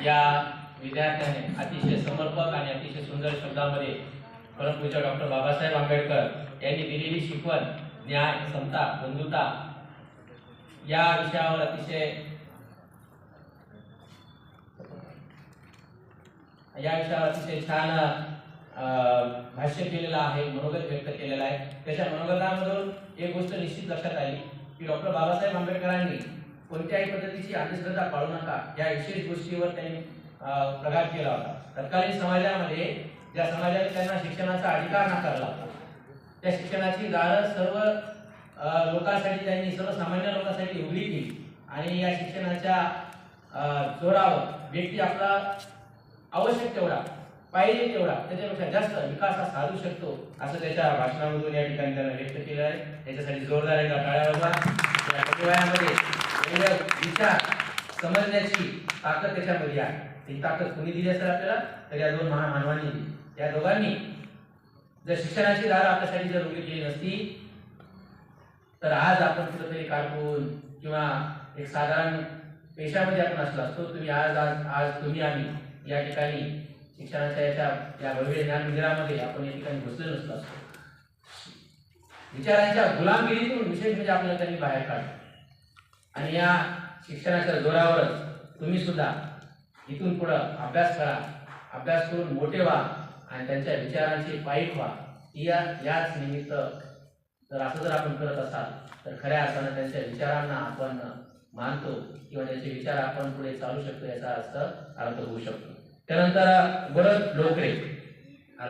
या विद्यार्थ्याने अतिशय समर्पक आणि अतिशय सुंदर शब्दामध्ये परमपूज्य डॉक्टर बाबासाहेब आंबेडकर यांनी दिलेली शिकवण न्याय, समता, बंधुता या विषयावर अतिशय छान भाष्य केलेलं आहे, मनोगत व्यक्त केलेलं आहे। त्याच्या मनोगतामधून एक गोष्ट निश्चित लक्षात आली की डॉक्टर बाबासाहेब आंबेडकरांनी कोणत्याही पद्धतीची अंधश्रद्धा पाळू नका या विशेष गोष्टीवर त्यांनी प्रघात केला होता। तत्कालीन समाजामध्ये ज्या समाजाने त्यांना शिक्षणाचा अधिकार नाकारला होता त्या शिक्षणाची दारं सर्व लोकांसाठी त्यांनी सर्वसामान्य लोकांसाठी उघडी केली आणि या शिक्षणाच्या जोरावर व्यक्ती आपला आवश्यक तेवढा पाहिजे तेवढा त्याच्यापेक्षा जास्त विकास हा साधू शकतो असं त्याच्या भाषणामधून या ठिकाणी त्यांना व्यक्त केलं आहे। त्याच्यासाठी जोरदार एकदा टाळ्या वाजवा। या कटुवयामध्ये वेगवेगळे विचार समजण्याची ताकद त्याच्यामध्ये आहे। ही ताकद कुणी दिली असेल आपल्याला तर या दोन महामानवांनी दिली। या दोघांनी जर शिक्षणाची दारं आपल्यासाठी जर उघडी केली नसती तर आज आपण कुठेतरी कारकून किंवा एक साधारण पेशामध्ये आपण असलो असतो। तुम्ही आज तुम्ही आम्ही या ठिकाणी शिक्षणाच्या या भव्य ज्ञान मंदिरामध्ये आपण या ठिकाणी घुसले नसलो असतो। विचारांच्या गुलामगिरीतून विशेष म्हणजे आपल्याला त्यांनी बाहेर काढलं आणि या शिक्षणाच्या जोरावरच तुम्ही सुद्धा इथून पुढे अभ्यास करा, अभ्यास करून मोठे व्हा आणि त्यांच्या विचारांची पाईक व्हा। याच निमित्त जर असं जर आपण करत असाल तर खऱ्या अर्थानं त्यांच्या विचारांना आपण मानतो किंवा त्यांचे विचार आपण पुढे चालू शकतो याचा अर्थ होऊ शकतो। त्यानंतर भरत लोकरे